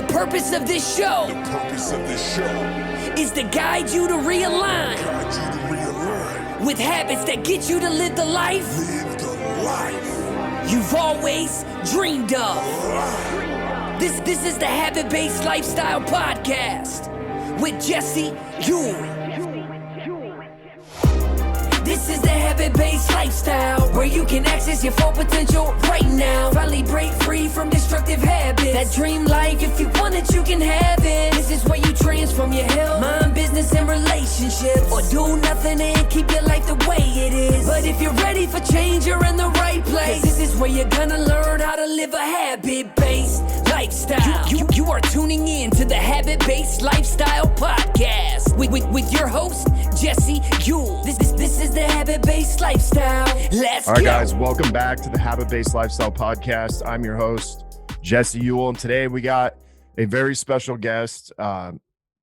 The purpose of this show is to guide you to realign with habits that get you to live the life you've always dreamed of. This is the Habit-Based Lifestyle Podcast with Jesse Youre. This is the Habit-Based Lifestyle, where you can access your full potential right now. Finally break free from destructive habits. That dream life, if you want it, you can have it. This is where you transform your health, mind, business, and relationships. Or do nothing and keep your life the way it is. But if you're ready for change, you're in the right place. This is where you're gonna learn how to live a habit-based lifestyle. You are tuning in to the Habit-Based Lifestyle Podcast with your host, Jesse Youre. This is the Habit-Based Lifestyle. Let's go. All right, guys, welcome back to the Habit-Based Lifestyle Podcast. I'm your host, Jesse Youre, and today we got a very special guest,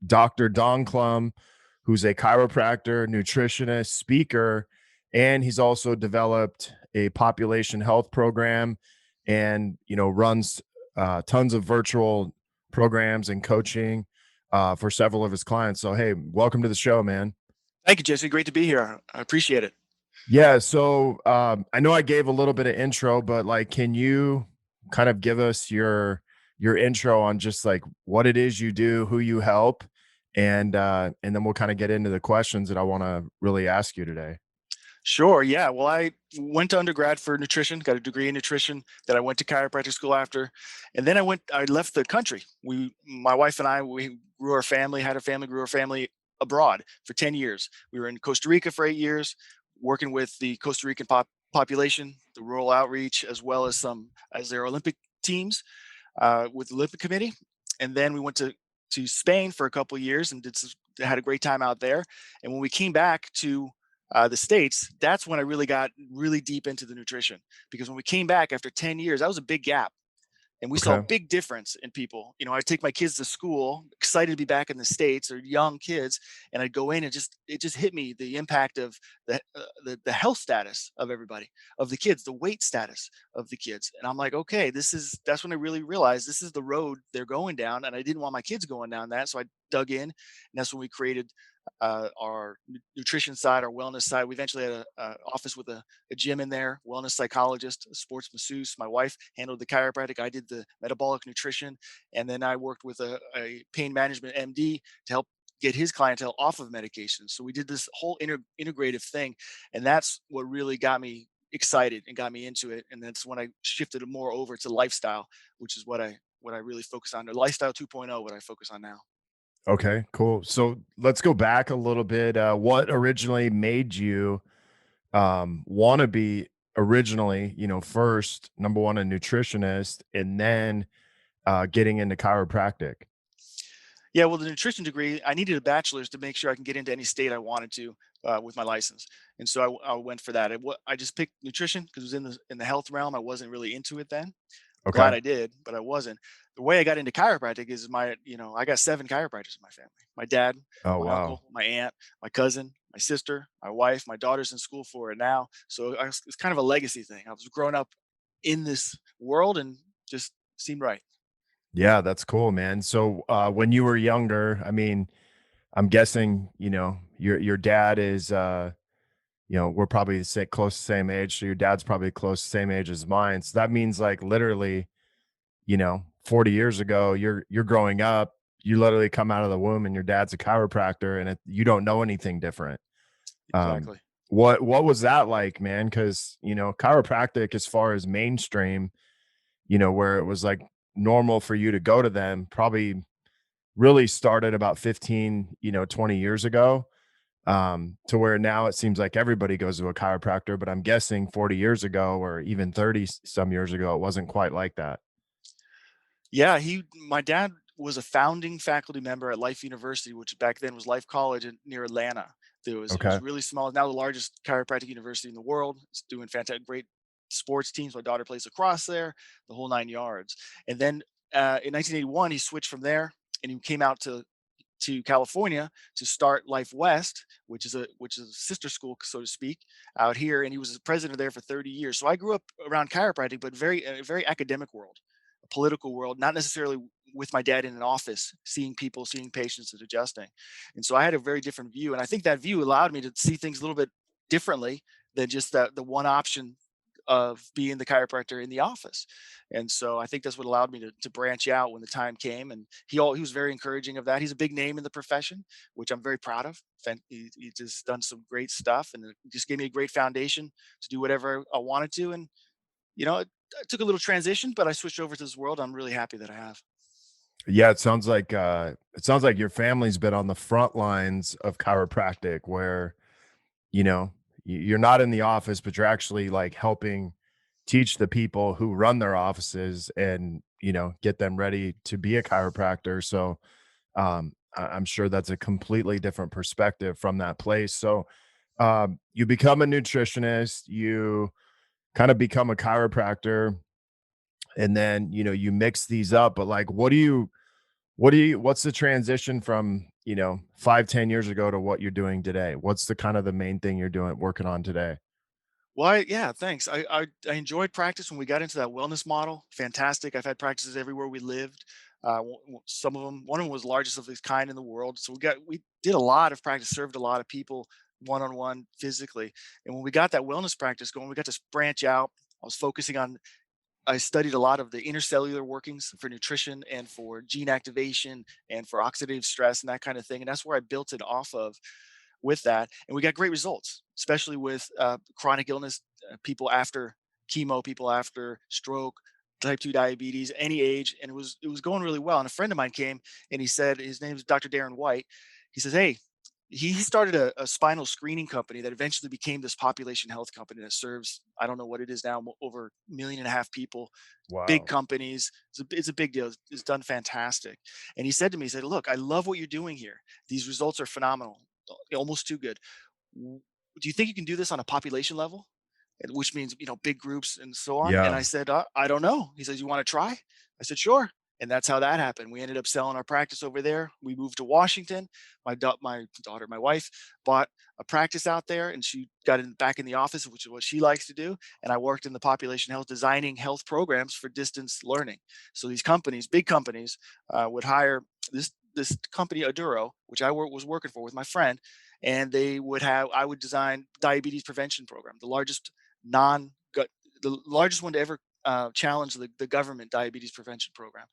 Dr. Don Clum, who's a chiropractor, nutritionist, speaker, and he's also developed a population health program and, runs tons of virtual programs and coaching for several of his clients. So, hey, welcome to the show, man. Thank you, Jesse. Great to be here. I appreciate it. Yeah. So I know I gave a little bit of intro, but can you kind of give us your intro on just what it is you do, who you help, and then we'll kind of get into the questions that I want to really ask you today. Sure. Yeah. Well, I went to undergrad for nutrition, got a degree in nutrition. Then I went to chiropractic school after, and then I left the country. My wife and I, we grew our family, grew our family abroad for 10 years. We were in Costa Rica for 8 years, working with the Costa Rican population, the rural outreach, as well as their Olympic teams with the Olympic Committee. And then we went to Spain for a couple of years and had a great time out there. And when we came back to the States, that's when I really got really deep into the nutrition, because when we came back after 10 years, that was a big gap. And we saw a big difference in people. I take my kids to school, excited to be back in the States, or young kids, and I'd go in and it just hit me, the impact of the health status of everybody, of the kids, the weight status of the kids. And I'm like, okay, that's when I really realized this is the road they're going down, and I didn't want my kids going down that. So I dug in, and that's when we created our nutrition side, our wellness side. We eventually had a office with a gym in there, wellness psychologist, a sports masseuse. My wife handled the chiropractic. I did the metabolic nutrition. And then I worked with a pain management MD to help get his clientele off of medication. So we did this whole integrative thing. And that's what really got me excited and got me into it. And that's when I shifted more over to lifestyle, which is what I really focus on. The lifestyle 2.0, what I focus on now. Okay, cool. So let's go back a little bit. What originally made you want to be originally, first, number one, a nutritionist, and then getting into chiropractic? Yeah, well, the nutrition degree, I needed a bachelor's to make sure I can get into any state I wanted to with my license. And so I went for that. I just picked nutrition because it was in the health realm. I wasn't really into it then. Okay. Glad I did, but I wasn't. The way I got into chiropractic is I got 7 chiropractors in my family. My dad, my uncle, my aunt, my cousin, my sister, my wife, my daughter's in school for it now. So it's kind of a legacy thing. I was growing up in this world and just seemed right. Yeah, that's cool, man. So when you were younger, I mean, I'm guessing, your dad is, we're probably close to the same age. So your dad's probably close to the same age as mine. So that means literally, 40 years ago, you're growing up, you literally come out of the womb and your dad's a chiropractor, and you don't know anything different. Exactly. What was that like, man? Because, chiropractic, as far as mainstream, where it was normal for you to go to them, probably really started about 15, 20 years ago, to where now it seems like everybody goes to a chiropractor. But I'm guessing 40 years ago, or even 30 some years ago, it wasn't quite like that. Yeah, my dad was a founding faculty member at Life University, which back then was Life College near Atlanta. It was really small. Now the largest chiropractic university in the world. It's doing fantastic, great sports teams. My daughter plays lacrosse there, the whole 9 yards. And then in 1981, he switched from there and he came out to California to start Life West, which is a sister school, so to speak, out here. And he was the president there for 30 years. So I grew up around chiropractic, but a very academic world, a political world, not necessarily with my dad in an office, seeing people, seeing patients and adjusting. And so I had a very different view. And I think that view allowed me to see things a little bit differently than just the one option of being the chiropractor in the office. And so I think that's what allowed me to branch out when the time came. And he was very encouraging of that. He's a big name in the profession, which I'm very proud of. He just done some great stuff, and it just gave me a great foundation to do whatever I wanted to. And it took a little transition, but I switched over to this world. I'm really happy that I have. Yeah, it sounds like your family's been on the front lines of chiropractic where, you know, you're not in the office, but you're actually like helping teach the people who run their offices and, get them ready to be a chiropractor. So, I'm sure that's a completely different perspective from that place. So, you become a nutritionist, you kind of become a chiropractor, and then, you mix these up, but like, what's the transition from, 5, 10 years ago to what you're doing today? What's the kind of the main thing you're doing, working on today? Well, yeah, thanks. I enjoyed practice when we got into that wellness model. Fantastic. I've had practices everywhere we lived. Some of them, one of them was largest of its kind in the world. So we did a lot of practice, served a lot of people one on one physically. And when we got that wellness practice going, we got to branch out. I was focusing on. I studied a lot of the intercellular workings for nutrition and for gene activation and for oxidative stress and that kind of thing. And that's where I built it off of with that, and we got great results, especially with chronic illness, people after chemo, people after stroke, type 2 diabetes, any age, and it was going really well. And a friend of mine came and he said, his name is Dr. Darren White. He says, "Hey." He started a spinal screening company that eventually became this population health company that serves, I don't know what it is now, over 1.5 million people, big Wow. companies. It's a big deal. It's done fantastic. And he said to me, he said, "Look, I love what you're doing here. These results are phenomenal, almost too good. Do you think you can do this on a population level?" Which means, big groups and so on. And Yeah. I said, "I don't know." He says, "You want to try?" I said, "Sure." And that's how that happened. We ended up selling our practice over there. We moved to Washington. My daughter, my wife, bought a practice out there, and she got back in the office, which is what she likes to do. And I worked in the population health, designing health programs for distance learning. So these companies, big companies, would hire this company Aduro, which was working for with my friend, and I would design diabetes prevention program, the largest non the largest one to ever challenge the government diabetes prevention program.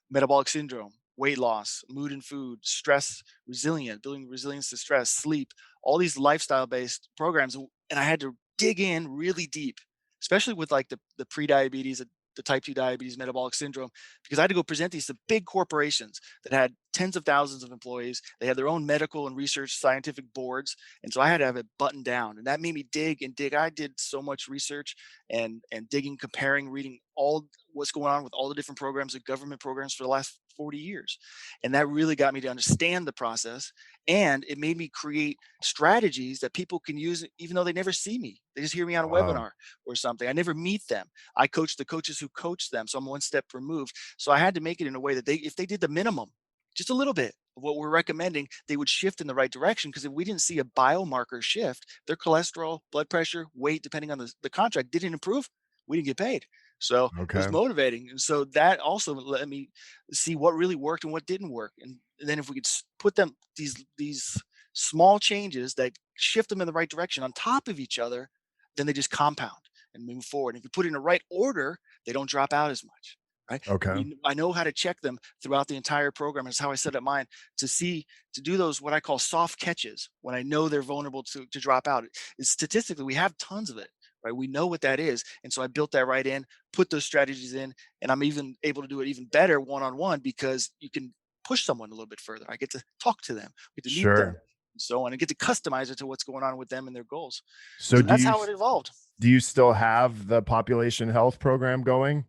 Metabolic syndrome, weight loss, mood and food, stress resilience, building resilience to stress, sleep, all these lifestyle based programs. And I had to dig in really deep, especially with like the pre-diabetes, the type 2 diabetes, metabolic syndrome, because I had to go present these to big corporations that had tens of thousands of employees. They had their own medical and research scientific boards. And so I had to have it buttoned down. And that made me dig and dig. I did so much research and digging, comparing, reading all what's going on with all the different programs and government programs for the last 40 years. And that really got me to understand the process. And it made me create strategies that people can use even though they never see me. They just hear me on a Wow. webinar or something. I never meet them. I coach the coaches who coach them. So I'm one step removed. So I had to make it in a way that if they did the minimum, just a little bit of what we're recommending, they would shift in the right direction. Because if we didn't see a biomarker shift, their cholesterol, blood pressure, weight, depending on the contract, didn't improve, we didn't get paid. So it was Okay. motivating. And so that also let me see what really worked and what didn't work. And then if we could put them these small changes that shift them in the right direction on top of each other, then they just compound and move forward. If you put it in the right order, they don't drop out as much. Right. Okay. I know how to check them throughout the entire program. That's how I set up mine to do those what I call soft catches when I know they're vulnerable to drop out. Statistically, we have tons of it, right? We know what that is. And so I built that right in, put those strategies in, and I'm even able to do it even better one-on-one because you can push someone a little bit further. I get to talk to them, get to meet them, Sure. and so on, and get to customize it to what's going on with them and their goals. So So that's how it evolved. do you still have the population health program going?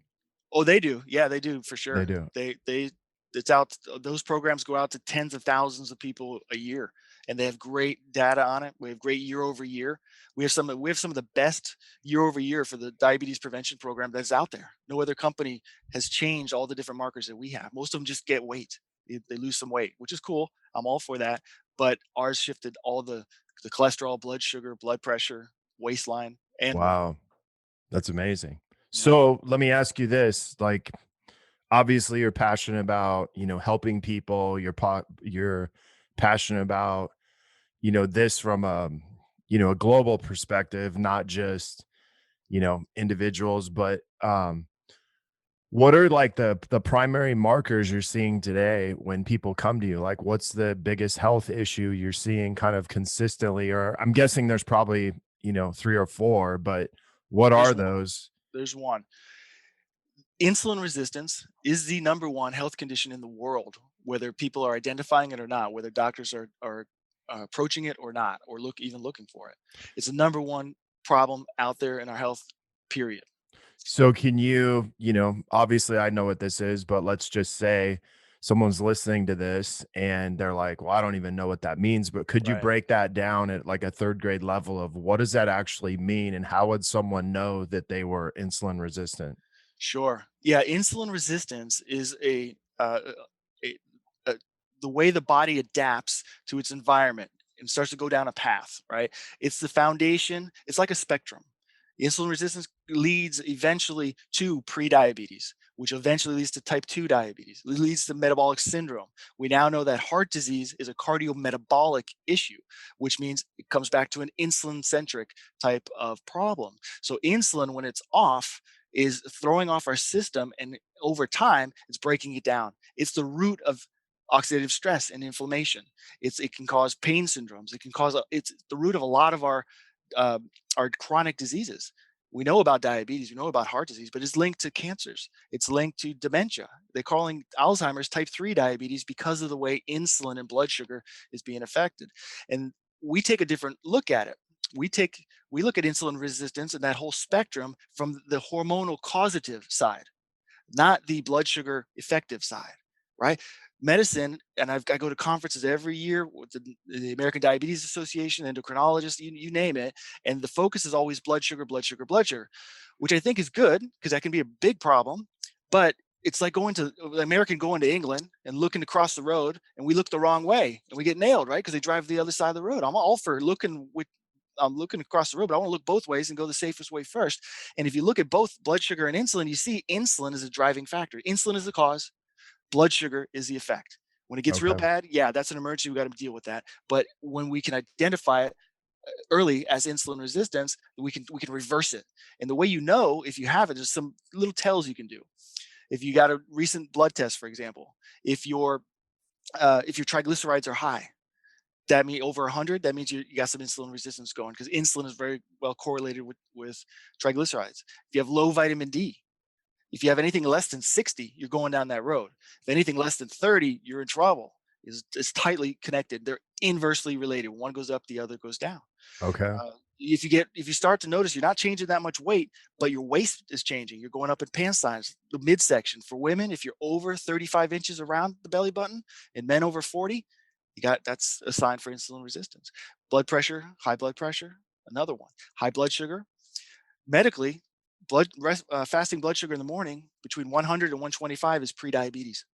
Oh, they do. Yeah, they do for They sure. do. They it's out. Those programs go out to tens of thousands of people a year, and they have great data on it. We have great year over year. We have some of the best year over year for the diabetes prevention program that's out there. No other company has changed all the different markers that we have. Most of them just get weight. They lose some weight, which is cool. I'm all for that. But ours shifted all the cholesterol, blood sugar, blood pressure, waistline, and weight. Wow. That's amazing. Yeah. So let me ask you this, like, obviously you're passionate about, helping people. You're passionate about, this from a global perspective, not just, individuals, but what are like the primary markers you're seeing today when people come to you? Like, what's the biggest health issue you're seeing kind of consistently? Or I'm guessing there's probably, three or four, but what There's are one. those? There's one. Insulin resistance is the number one health condition in the world, whether people are identifying it or not, whether doctors are approaching it or not, or even looking for it. It's the number one problem out there in our health. Period. So can you, obviously I know what this is, but let's just say someone's listening to this and they're like, well, I don't even know what that means, but could you Right. break that down at like a third grade level of what does that actually mean and how would someone know that they were insulin resistant? Sure. Yeah, insulin resistance is a, a the way the body adapts to its environment and starts to go down a path, right? It's the foundation. It's like a spectrum. Insulin resistance leads eventually to prediabetes, which eventually leads to type 2 diabetes. It leads to metabolic syndrome. We now know that heart disease is a cardiometabolic issue, which means it comes back to an insulin centric type of problem. So, insulin, when it's off, is throwing off our system, and over time it's breaking it down. It's the root of oxidative stress and inflammation. It can cause pain syndromes. It's the root of a lot of uh, our chronic diseases. We know about diabetes, we know about heart disease, but it's linked to cancers. It's linked to dementia. They're calling Alzheimer's type 3 diabetes because of the way insulin and blood sugar is being affected. And we take a different look at it. We look at insulin resistance and that whole spectrum from the hormonal causative side, not the blood sugar effective side, right? Medicine, and I go to conferences every year with the American Diabetes Association, endocrinologists, you name it, and the focus is always blood sugar, blood sugar, blood sugar, which I think is good because that can be a big problem. But it's like going to the American going to England and looking across the road, and we look the wrong way and we get nailed, right? Because they drive the other side of the road. I'm all for looking with I'm looking across the road, but I want to look both ways and go the safest way first. And if you look at both blood sugar and insulin, you see insulin is a driving factor. Insulin is the cause, blood sugar is the effect. When it gets real Okay. bad, yeah, that's an emergency. We got to deal with that. But when we can identify it early as insulin resistance, we can reverse it. And the way you know if you have it, there's some little tells you can do. If you got a recent blood test, for example, if your triglycerides are high, that means over 100, that means you got some insulin resistance going, because insulin is very well correlated with triglycerides. If you have low vitamin D, if you have anything less than 60, you're going down that road. If anything less than 30, you're in trouble. It's tightly connected. They're inversely related. One goes up, the other goes down. Okay. If you start to notice you're not changing that much weight, but your waist is changing, you're going up in pant size, the midsection for women, if you're over 35 inches around the belly button, and men over 40, that's a sign for insulin resistance. Blood pressure, high blood pressure, another one. High blood sugar, medically, fasting blood sugar in the morning between 100 and 125 is pre-diabetes.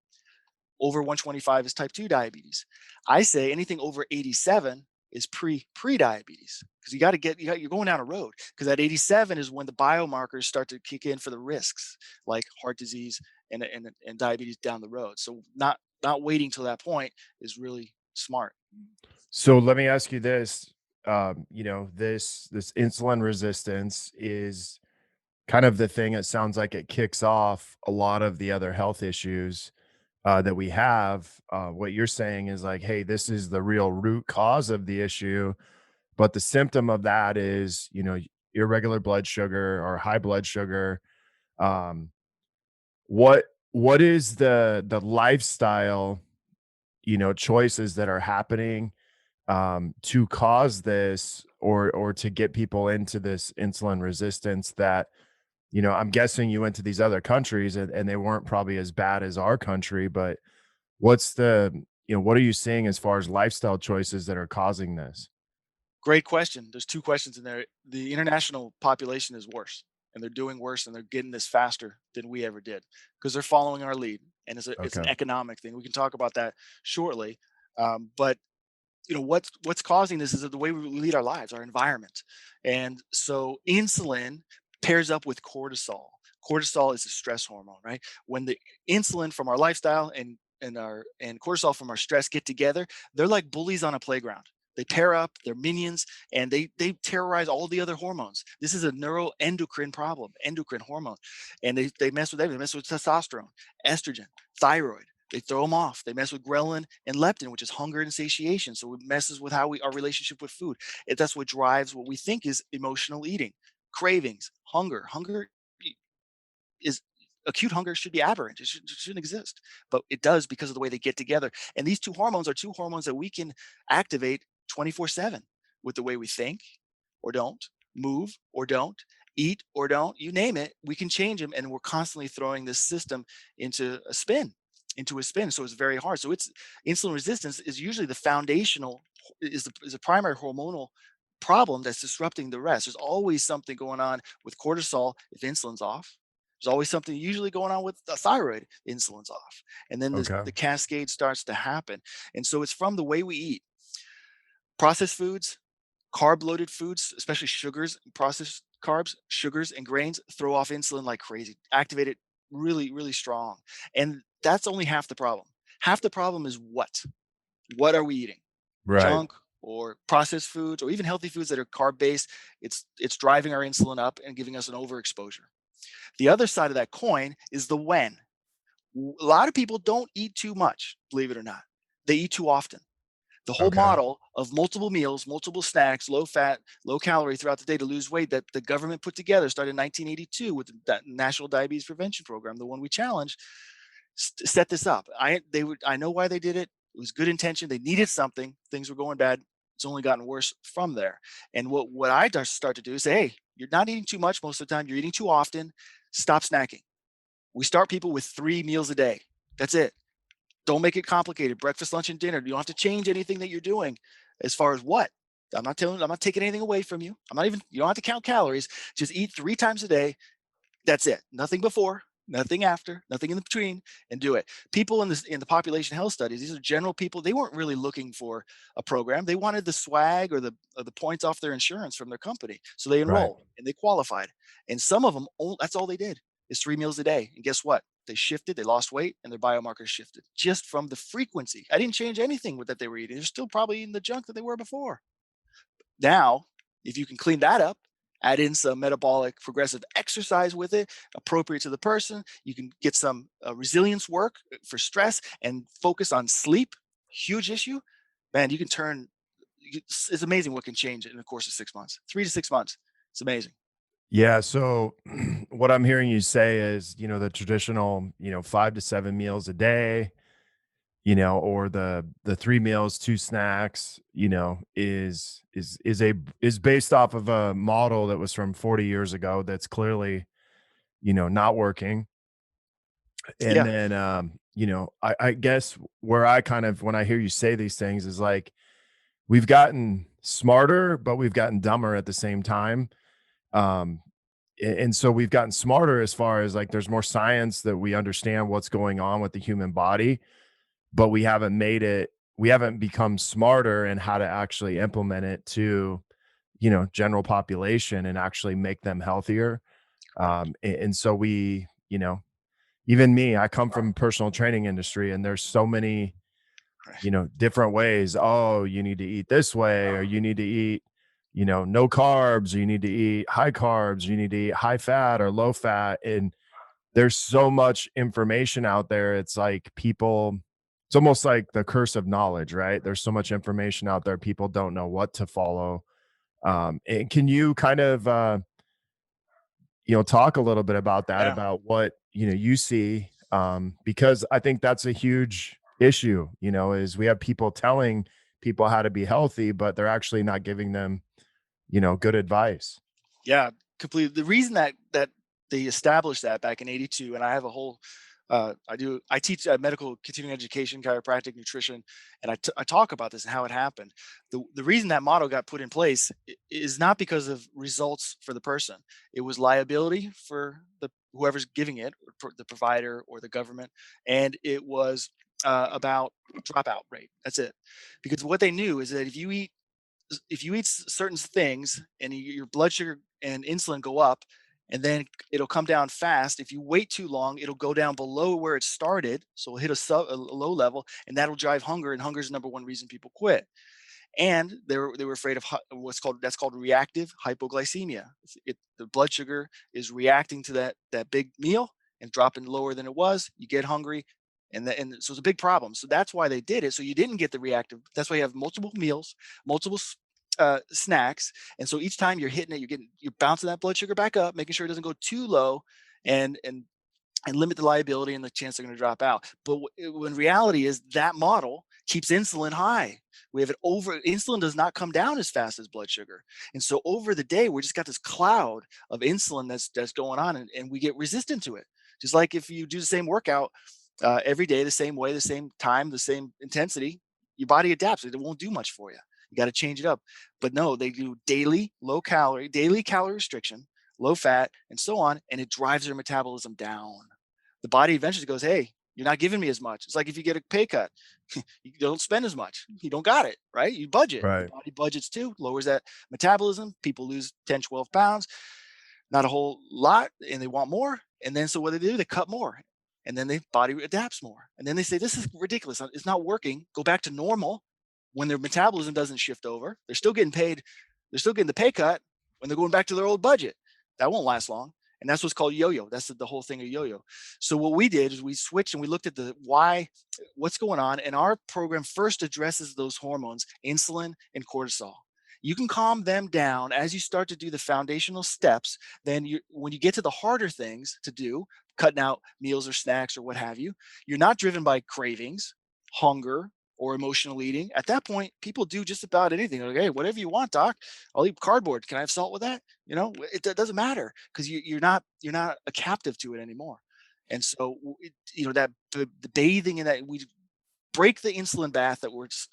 Over 125 is type 2 diabetes. I say anything over 87 is pre-diabetes, because you're going down a road, because at 87 is when the biomarkers start to kick in for the risks like heart disease and diabetes down the road. So not waiting till that point is really smart. So let me ask you this. This insulin resistance is kind of the thing. It sounds like it kicks off a lot of the other health issues that we have. What you're saying is like, hey, this is the real root cause of the issue, but the symptom of that is, irregular blood sugar or high blood sugar. Um, what is the lifestyle, choices that are happening to cause this or to get people into this insulin resistance that, I'm guessing you went to these other countries and they weren't probably as bad as our country, but what are you seeing as far as lifestyle choices that are causing this? Great question. There's two questions in there. The international population is worse, and they're doing worse, and they're getting this faster than we ever did because they're following our lead, and it's an Okay. economic thing. We can talk about that shortly, but what's causing this is the way we lead our lives, our environment, and so insulin pairs up with cortisol. Cortisol is a stress hormone, right? When the insulin from our lifestyle and cortisol from our stress get together, they're like bullies on a playground. They pair up, they're minions, and they terrorize all the other hormones. This is a neuroendocrine problem, endocrine hormone, and they mess with everything. They mess with testosterone, estrogen, thyroid. They throw them off. They mess with ghrelin and leptin, which is hunger and satiation. So it messes with how we our relationship with food. That's what drives what we think is emotional eating, cravings, hunger. Hunger is acute hunger should be aberrant. It shouldn't exist, but it does because of the way they get together. And these two hormones are two hormones that we can activate 24/7 with the way we think or don't, move or don't, eat or don't, you name it, we can change them. And we're constantly throwing this system into a spin, into a spin. So it's very hard. So it's insulin resistance is usually the foundational, is a primary hormonal problem that's disrupting the rest. There's always something going on with cortisol if insulin's off. There's always something usually going on with the thyroid, insulin's off. And then Okay. the cascade starts to happen. And so it's from the way we eat. Processed foods, carb loaded foods, especially sugars, processed carbs, sugars, and grains throw off insulin like crazy, activate it really, really strong. And that's only half the problem. Half the problem is what? What are we eating? Right. Junk or processed foods or even healthy foods that are carb based. It's driving our insulin up and giving us an overexposure. The other side of that coin is the when. A lot of people don't eat too much, believe it or not. They eat too often. The whole Okay. model of multiple meals, multiple snacks, low fat, low calorie throughout the day to lose weight that the government put together started in 1982 with the National Diabetes Prevention Program, the one we challenged, set this up. I know why they did it. It was good intention. They needed something. Things were going bad. It's only gotten worse from there. And what I start to do is say, hey, you're not eating too much most of the time. You're eating too often. Stop snacking. We start people with 3 meals a day. That's it. Don't make it complicated. Breakfast, lunch, and dinner. You don't have to change anything that you're doing as far as what. I'm not taking anything away from you. You don't have to count calories. Just eat 3 times a day. That's it. Nothing before, nothing after, nothing in between, and do it. People in the population health studies, these are general people. They weren't really looking for a program. They wanted the swag or the points off their insurance from their company. So they Right. enrolled and they qualified. And some of them, that's all they did is 3 meals a day. And guess what? They shifted, they lost weight, and their biomarkers shifted just from the frequency. I didn't change anything with that they were eating. They're still probably eating the junk that they were before. Now, if you can clean that up, add in some metabolic progressive exercise with it, appropriate to the person, you can get some resilience work for stress and focus on sleep. Huge issue. Man, you can turn, it's amazing what can change in the course of 6 months, 3 to 6 months. It's amazing. Yeah. So what I'm hearing you say is, the traditional, 5 to 7 meals a day, or the 3 meals, two snacks, is based off of a model that was from 40 years ago that's clearly, not working. And Yeah. then I guess where I kind of when I hear you say these things is like we've gotten smarter, but we've gotten dumber at the same time. Um and so we've gotten smarter as far as like there's more science that we understand what's going on with the human body, but we haven't become smarter in how to actually implement it to, general population and actually make them healthier. Correct. And so even me, I come from personal training industry and there's so many, Right. different ways. Oh, you need to eat this way, or you need to eat, no carbs, or you need to eat high carbs, you need to eat high fat or low fat. And there's so much information out there. It's almost like the curse of knowledge, right? There's so much information out there. People don't know what to follow. And can you kind of, talk a little bit about that, Yeah. about what, you see, because I think that's a huge issue, is we have people telling people how to be healthy, but they're actually not giving them, good advice. Yeah, completely. The reason that they established that back in '82, and I have a whole, I teach medical continuing education, chiropractic, nutrition, and I talk about this and how it happened. The reason that model got put in place is not because of results for the person. It was liability for the whoever's giving it, or the provider or the government, and it was about dropout rate. That's it. Because what they knew is that if you eat certain things and your blood sugar and insulin go up, and then it'll come down fast. If you wait too long, it'll go down below where it started. So it'll hit a low level, and that'll drive hunger. And hunger is the number one reason people quit. And they were afraid of that's called reactive hypoglycemia. The blood sugar is reacting to that big meal and dropping lower than it was. You get hungry, and so it's a big problem. So that's why they did it. So you didn't get the reactive. That's why you have multiple meals, multiple snacks, and so each time you're hitting it, you're bouncing that blood sugar back up, making sure it doesn't go too low, and and and limit the liability and the chance they're going to drop out. But when reality is that model keeps insulin high. We have it over. Insulin does not come down as fast as blood sugar, and so over the day we just got this cloud of insulin that's going on, and we get resistant to it. Just like if you do the same workout every day, the same way, the same time, the same intensity, your body adapts. It won't do much for you. You got to change it up. But no, they do daily daily calorie restriction, low fat, and so on, and it drives their metabolism down. The body eventually goes, hey, you're not giving me as much. It's like if you get a pay cut, you don't spend as much. You don't got it, right? You budget. The Right. body budgets too, lowers that metabolism. People lose 10, 12 pounds, not a whole lot, and they want more. And then so what do? They cut more. And then the body adapts more. And then they say, this is ridiculous. It's not working. Go back to normal when their metabolism doesn't shift over. They're still getting paid. They're still getting the pay cut when they're going back to their old budget. That won't last long. And that's what's called yo-yo. That's the whole thing of yo-yo. So what we did is we switched and we looked at what's going on. And our program first addresses those hormones, insulin and cortisol. You can calm them down as you start to do the foundational steps. Then when you get to the harder things to do, cutting out meals or snacks or what have you, you're not driven by cravings, hunger, or emotional eating. At that point, people do just about anything. They're like, hey, whatever you want, doc. I'll eat cardboard. Can I have salt with that? It doesn't matter because you're not a captive to it anymore. And so, that the bathing in that, we break the insulin bath that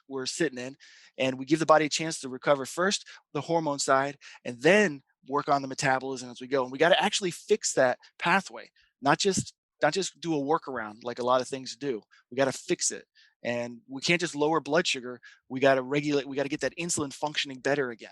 we're sitting in, and we give the body a chance to recover first the hormone side, and then work on the metabolism as we go. And we got to actually fix that pathway, not just do a workaround like a lot of things do. We got to fix it, and we can't just lower blood sugar. We got to regulate. We got to get that insulin functioning better again.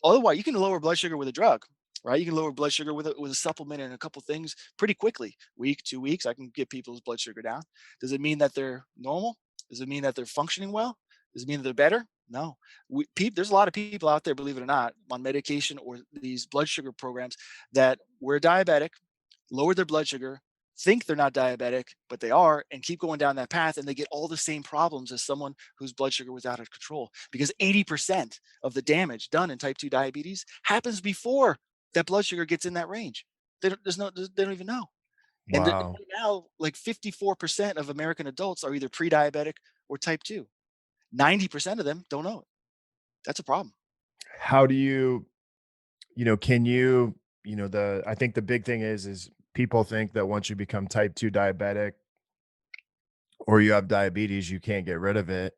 Otherwise, you can lower blood sugar with a drug, right? You can lower blood sugar with a supplement and a couple things pretty quickly. Week, 2 weeks, I can get people's blood sugar down. Does it mean that they're normal? Does it mean that they're functioning well? Does it mean that they're better? No. There's a lot of people out there, believe it or not, on medication or these blood sugar programs that were diabetic, lowered their blood sugar, think they're not diabetic, but they are, and keep going down that path, and they get all the same problems as someone whose blood sugar was out of control. Because 80% of the damage done in type 2 diabetes happens before that blood sugar gets in that range. They don't even know. And Wow. right now, like 54% of American adults are either pre-diabetic or type 2. 90% of them don't know it. That's a problem. How do can I think the big thing is people think that once you become type 2 diabetic or you have diabetes, you can't get rid of it.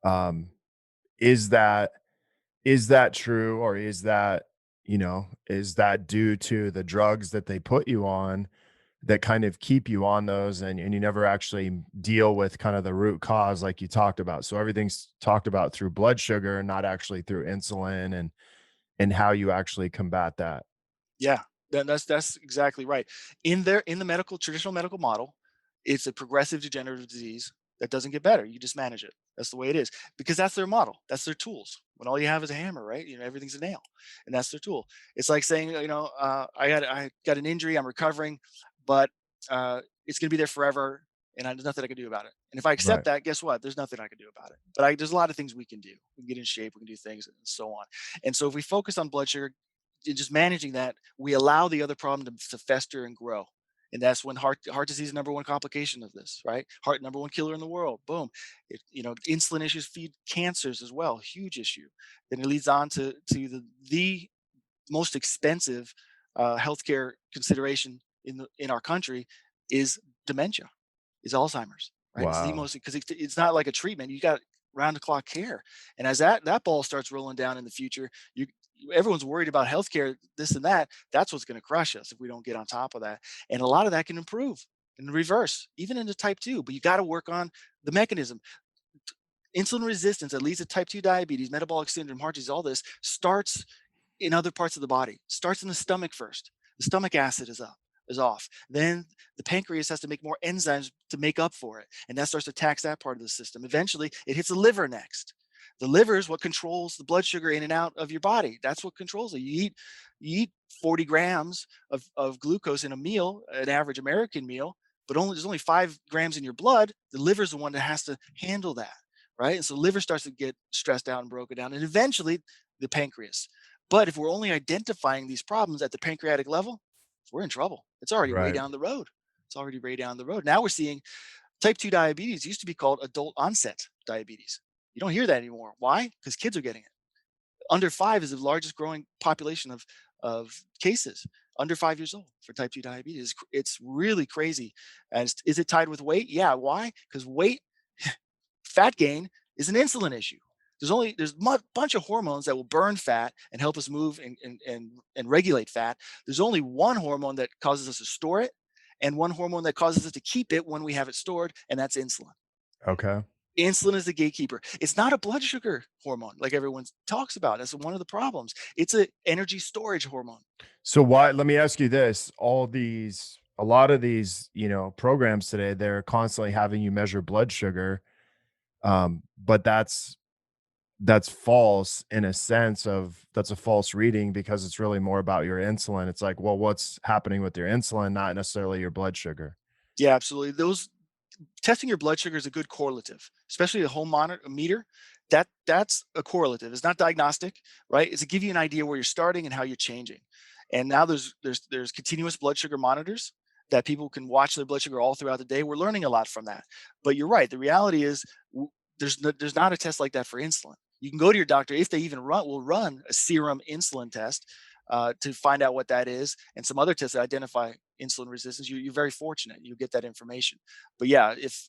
Um, is that is that true, or is that due to the drugs that they put you on that kind of keep you on those, and you never actually deal with kind of the root cause like you talked about? So everything's talked about through blood sugar, not actually through insulin, and how you actually combat that. Yeah, that's exactly right. In the traditional medical model, it's a progressive degenerative disease that doesn't get better. You just manage it. That's the way it is because that's their model. That's their tools. When all you have is a hammer, right? Everything's a nail, and that's their tool. It's like saying, I got an injury, I'm recovering, but it's going to be there forever, and there's nothing I can do about it. And if I accept Right. that, guess what? There's nothing I can do about it. But there's a lot of things we can do. We can get in shape. We can do things, and so on. And so if we focus on blood sugar, just managing that, we allow the other problem to fester and grow. And that's when heart disease is number one complication of this, right? Heart number one killer in the world. Boom. Insulin issues feed cancers as well, huge issue. Then it leads on to the most expensive healthcare consideration in our country is dementia, is Alzheimer's, right? It's the Wow. most because it's not like a treatment. You got round the clock care, and as that ball starts rolling down in the future, everyone's worried about healthcare, this and that. That's what's going to crush us if we don't get on top of that. And a lot of that can improve in reverse, even into type 2. But you got to work on the mechanism. Insulin resistance that leads to type 2 diabetes, metabolic syndrome, heart disease, all this starts in other parts of the body, starts in the stomach first. The stomach acid is off. Then the pancreas has to make more enzymes to make up for it, and that starts to tax that part of the system. Eventually, it hits the liver next. The liver is what controls the blood sugar in and out of your body. That's what controls it. You eat 40 grams of glucose in a meal, an average American meal, but there's only 5 grams in your blood. The liver is the one that has to handle that, right? And so the liver starts to get stressed out and broken down, and eventually the pancreas. But if we're only identifying these problems at the pancreatic level, we're in trouble. It's already way Right. down the road. It's already way down the road. Now we're seeing type 2 diabetes used to be called adult onset diabetes. You don't hear that anymore. Why? Because kids are getting it. Under 5 is the largest growing population of cases under 5 years old for type 2 diabetes. It's really crazy. And is it tied with weight? Yeah. Why? Because weight, fat gain is an insulin issue. There's a bunch of hormones that will burn fat and help us move and regulate fat. There's only one hormone that causes us to store it, and one hormone that causes us to keep it when we have it stored, and that's insulin. Okay. Insulin is the gatekeeper. It's not a blood sugar hormone like everyone talks about. That's one of the problems. It's an energy storage hormone. So why, let me ask you this, a lot of these, programs today, they're constantly having you measure blood sugar. But that's false in a sense of that's a false reading because it's really more about your insulin. It's like, well, what's happening with your insulin, not necessarily your blood sugar. Yeah, absolutely. Those testing your blood sugar is a good correlative, especially a home monitor a meter. That's a correlative. It's not diagnostic, right? It's to give you an idea where you're starting and how you're changing. And now there's continuous blood sugar monitors that people can watch their blood sugar all throughout the day. We're learning a lot from that. But you're right. The reality is there's not a test like that for insulin. You can go to your doctor if they even will run a serum insulin test to find out what that is, and some other tests that identify insulin resistance. You're very fortunate. You get that information. But yeah, if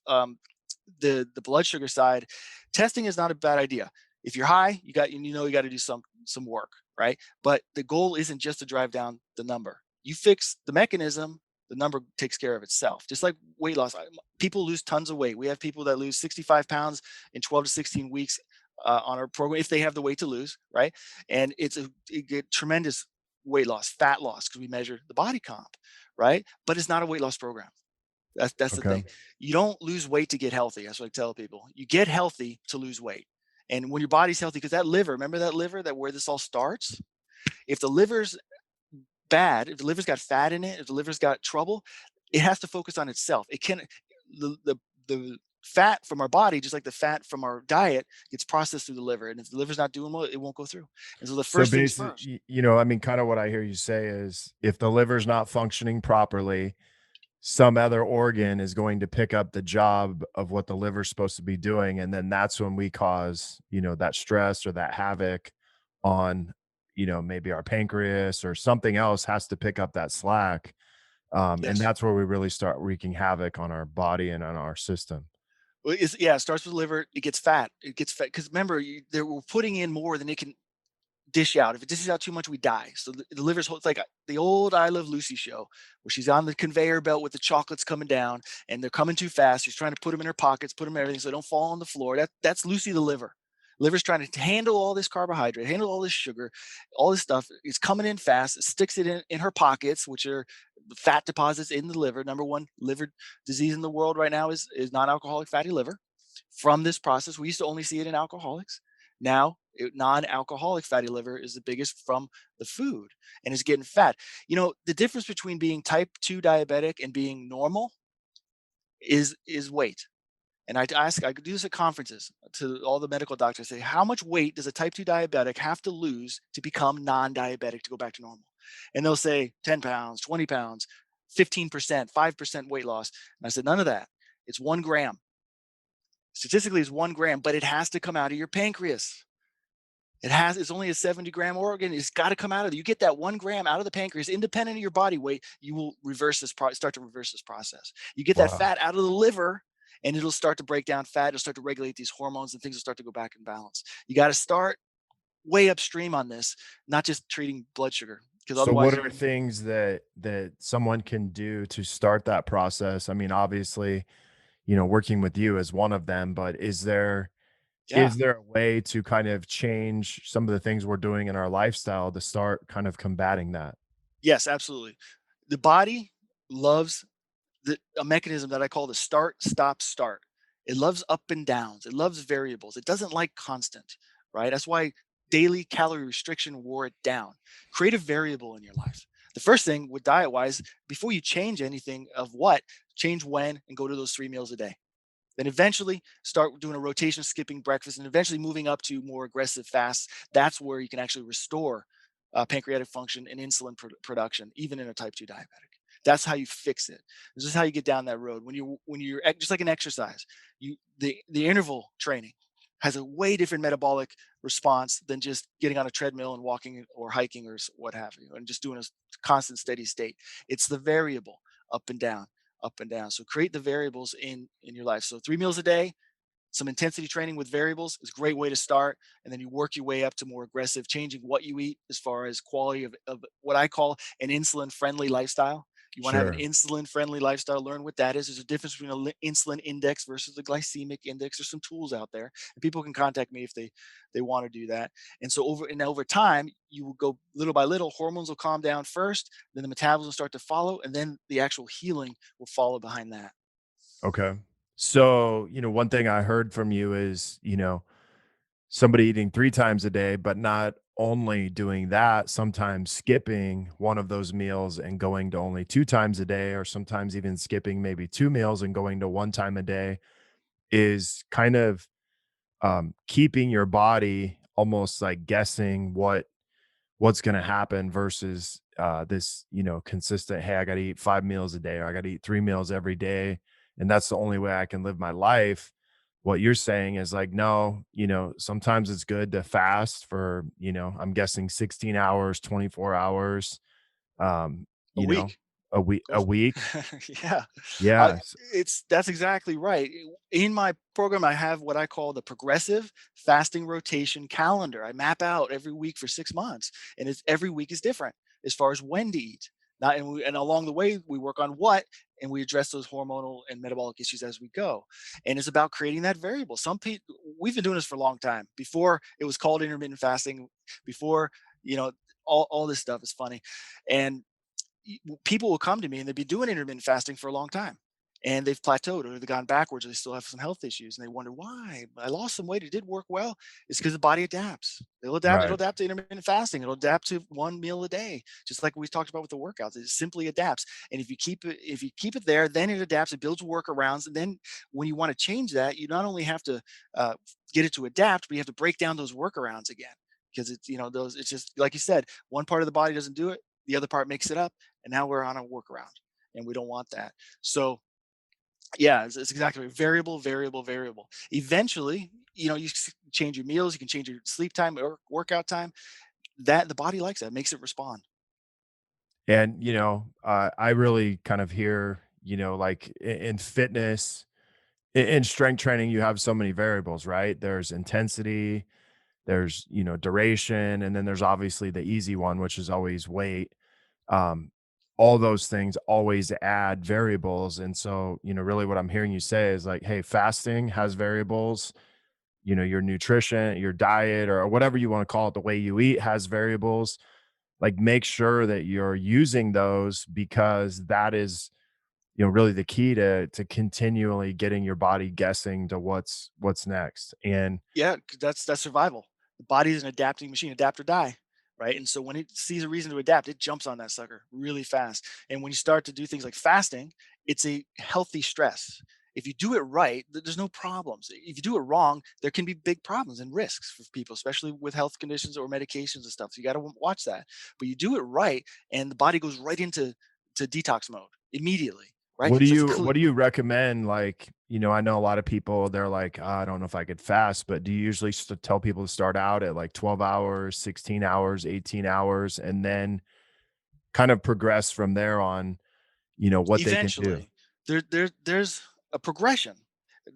the blood sugar side, testing is not a bad idea. If you're high, you got to do some work, right? But the goal isn't just to drive down the number. You fix the mechanism, the number takes care of itself. Just like weight loss, people lose tons of weight. We have people that lose 65 pounds in 12 to 16 weeks on our program if they have the weight to lose, right? And it get tremendous weight loss, fat loss, because we measure the body comp, right? But it's not a weight loss program. That's the Okay. thing. You don't lose weight to get healthy. That's what I tell people. You get healthy to lose weight. And when your body's healthy, because that liver, remember that liver, that where this all starts? If the liver's bad, if the liver's got fat in it, if the liver's got trouble, it has to focus on itself. It can the fat from our body, just like the fat from our diet, gets processed through the liver. And if the liver's not doing well, it won't go through. And so the So first things first. basically, I mean, kind of what I hear you say is if the liver's not functioning properly, some other organ is going to pick up the job of what the liver's supposed to be doing. And then that's when we cause, that stress or that havoc on, maybe our pancreas or something else has to pick up that slack. And Yes. that's where we really start wreaking havoc on our body and on our system. Well, yeah, it starts with the liver. It gets fat. It gets fat because remember, we're putting in more than it can dish out. If it dishes out too much, we die. So the liver's it's like the old I Love Lucy show where she's on the conveyor belt with the chocolates coming down and they're coming too fast. She's trying to put them in her pockets, put them in everything so they don't fall on the floor. That's Lucy the liver. Liver's trying to handle all this carbohydrate, handle all this sugar, all this stuff. It's coming in fast. It sticks it in her pockets, which are the fat deposits in the liver. Number one liver disease in the world right now is non-alcoholic fatty liver. From this process, we used to only see it in alcoholics. Now, non-alcoholic fatty liver is the biggest from the food, and it's getting fat. The difference between being type 2 diabetic and being normal is weight. And I could do this at conferences to all the medical doctors, say, how much weight does a type 2 diabetic have to lose to become non-diabetic to go back to normal? And they'll say 10 pounds, 20 pounds, 15%, 5% weight loss. And I said, none of that. It's 1 gram. Statistically, it's 1 gram, but it has to come out of your pancreas. It's only a 70-gram organ. It's got to come out of it. You get that 1 gram out of the pancreas, independent of your body weight, you will start to reverse this process. You get that Wow. fat out of the liver, and it'll start to break down fat. It'll start to regulate these hormones, and things will start to go back in balance. You got to start way upstream on this, not just treating blood sugar, because So otherwise what you are can. things that someone can do to start that process? I mean, obviously, working with you is one of them, but Yeah. is there a way to kind of change some of the things we're doing in our lifestyle to start kind of combating that? Yes, absolutely. The body loves a mechanism that I call the start, stop, start. It loves up and downs. It loves variables. It doesn't like constant, right? That's why daily calorie restriction wore it down. Create a variable in your life. The first thing with diet wise, before you change anything of what, change when and go to those 3 meals a day. Then eventually start doing a rotation, skipping breakfast, and eventually moving up to more aggressive fasts. That's where you can actually restore pancreatic function and insulin production, even in a type 2 diabetic. That's how you fix it. This is how you get down that road. When you're just like an exercise, the interval training has a way different metabolic response than just getting on a treadmill and walking or hiking or what have you, and just doing a constant steady state. It's the variable up and down, up and down. So create the variables in your life. So 3 meals a day, some intensity training with variables is a great way to start. And then you work your way up to more aggressive, changing what you eat as far as quality of what I call an insulin friendly lifestyle. You want to have an Sure. insulin friendly lifestyle, learn what that is. There's a difference between an insulin index versus the glycemic index. There's some tools out there, and people can contact me if they want to do that. And so over time, you will go little by little, hormones will calm down first, then the metabolism will start to follow, and then the actual healing will follow behind that. Okay. So, one thing I heard from you is, somebody eating 3 times a day, but not only doing that, sometimes skipping one of those meals and going to only 2 times a day, or sometimes even skipping maybe 2 meals and going to 1 time a day is kind of, keeping your body almost like guessing what's gonna happen versus, this, consistent, "Hey, I gotta eat 5 meals a day, or I gotta eat 3 meals every day, and that's the only way I can live my life." What you're saying is like, no, sometimes it's good to fast for, I'm guessing 16 hours, 24 hours, um, A you know, week. a Goes week. yeah. I Yeah, it's that's exactly right. In my program, I have what I call the progressive fasting rotation calendar. I map out every week for 6 months, and it's every week is different as far as when to eat. Not and along the way, we work on what, and we address those hormonal and metabolic issues as we go. And it's about creating that variable. Some people we've been doing this for a long time. Before it was called intermittent fasting, before, you know, all this stuff is funny. And people will come to me and they've been doing intermittent fasting for a long time and they've plateaued or they've gone backwards or they still have some health issues and they wonder why I lost some weight. It did work well. It's because the body adapts. It'll adapt. It'll right. adapt to intermittent fasting. It'll adapt to 1 meal a day, just like we talked about with the workouts. It simply adapts. And if you keep it there, then it adapts. It builds workarounds. And then when you want to change that, you not only have to uh, get it to adapt, but you have to break down those workarounds again because it's those. It's just like you said, one part of the body doesn't do it, the other part makes it up, and now we're on a workaround, and we don't want that. So yeah, it's exactly right. Variable, variable, variable. Eventually, change your meals, you can change your sleep time or workout time. That the body likes that, makes it respond. And, I really kind of hear, like in fitness, in strength training, you have so many variables, right? There's intensity, there's, duration, and then there's obviously the easy one, which is always weight. Um, all those things always add variables. And so, really what I'm hearing you say is like, hey, fasting has variables, your nutrition, your diet, or whatever you want to call it, the way you eat has variables. Like make sure that you're using those because that is, really the key to continually getting your body guessing to what's next. And Yeah, 'cause that's survival. The body is an adapting machine, adapt or die, right? And so when it sees a reason to adapt, it jumps on that sucker really fast. And when you start to do things like fasting, it's a healthy stress. If you do it right, there's no problems. If you do it wrong, there can be big problems and risks for people, especially with health conditions or medications and stuff. So you got to watch that. But you do it right, and the body goes right into detox mode immediately, right? what do So it's you what do you recommend? Like, I know a lot of people, they're like, "Ah, I don't know if I could fast," but do you usually tell people to start out at like 12 hours, 16 hours, 18 hours, and then kind of progress from there on, what they can do? eventually, there's a progression.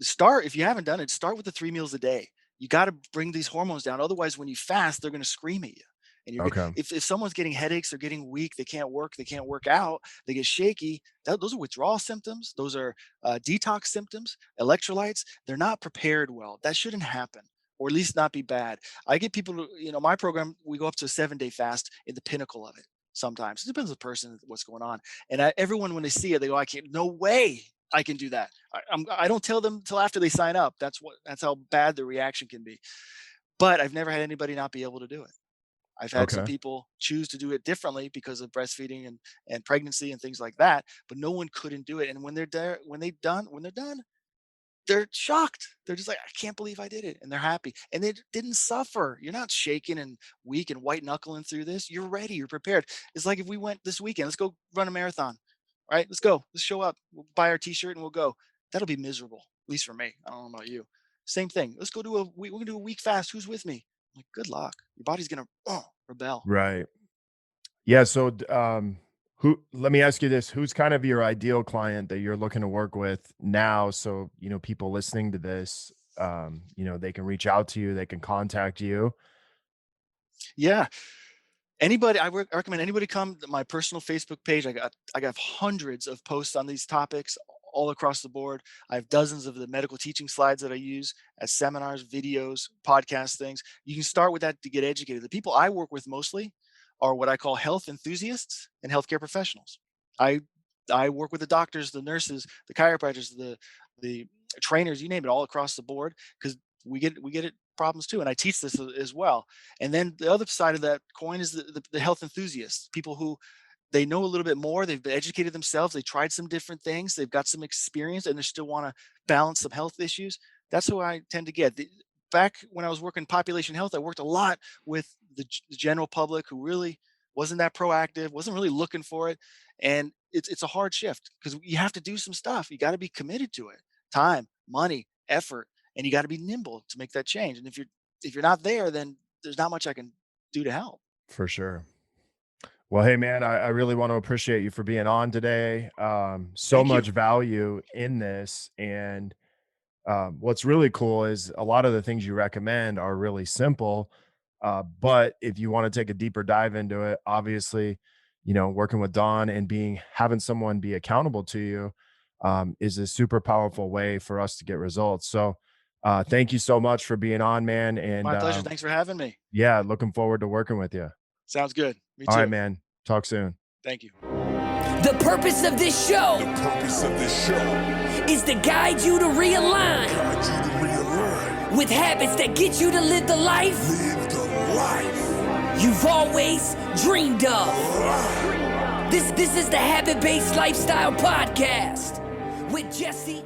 Start if you haven't done it, start with the 3 meals a day. You got to bring these hormones down. Otherwise, when you fast, they're going to scream at you. And Okay. if someone's getting headaches, they're getting weak, they can't work out, they get shaky. Those are withdrawal symptoms. Those are detox symptoms. Electrolytes. They're not prepared well. That shouldn't happen, or at least not be bad. I get people to, my program, we go up to a 7-day fast in the pinnacle of it. sometimes. It depends on the person, what's going on. And everyone, when they see it, they go, I can't, no way I can do that. I don't tell them till after they sign up. That's how bad the reaction can be. But I've never had anybody not be able to do it. I've had some Okay. people choose to do it differently because of breastfeeding and pregnancy and things like that, but no one couldn't do it. And when they're there, when they're done, they're shocked. They're just like, I can't believe I did it. And they're happy. And they didn't suffer. You're not shaking and weak and white knuckling through this. You're ready. You're prepared. It's like if we went this weekend, let's go run a marathon, right? Let's go. Let's show up. We'll buy our t-shirt and we'll go. That'll be miserable, at least for me. I don't know about you. Same thing. Let's go we're going to do a week fast. Who's with me? I'm like, good luck. Your body's going to rebel. Right. Yeah. So, let me ask you this: who's kind of your ideal client that you're looking to work with now? So, people listening to this, they can reach out to you, they can contact you. Yeah. Anybody, I recommend anybody come to my personal Facebook page. I got hundreds of posts on these topics all across the board. I have dozens of the medical teaching slides that I use as seminars, videos, podcast things. You can start with that to get educated. The people I work with mostly are what I call health enthusiasts and healthcare professionals. I work with the doctors, the nurses, the chiropractors, the trainers, you name it, all across the board, because we get it problems too. And I teach this as well. And then the other side of that coin is the health enthusiasts, people who they know a little bit more, they've been educated themselves, they tried some different things, they've got some experience, and they still want to balance some health issues. That's who I tend to get. Back when I was working population health, I worked a lot with the general public who really wasn't that proactive, wasn't really looking for it. And it's a hard shift because you have to do some stuff. You got to be committed to it. Time, money, effort, and you got to be nimble to make that change. And if you're not there, then there's not much I can do to help. For sure. Well, hey man, I really want to appreciate you for being on today. So Thank you. much value in this. And what's really cool is a lot of the things you recommend are really simple. But if you want to take a deeper dive into it, obviously, working with Don and having someone be accountable to you is a super powerful way for us to get results. So thank you so much for being on, man. And My pleasure. Thanks for having me. yeah, looking forward to working with you. Sounds good. Me All right, too. man. Talk soon. Thank you. The purpose of this show is to guide you to realign with habits that get you to live the life you've always dreamed of. This is the Habit-Based Lifestyle Podcast with Jesse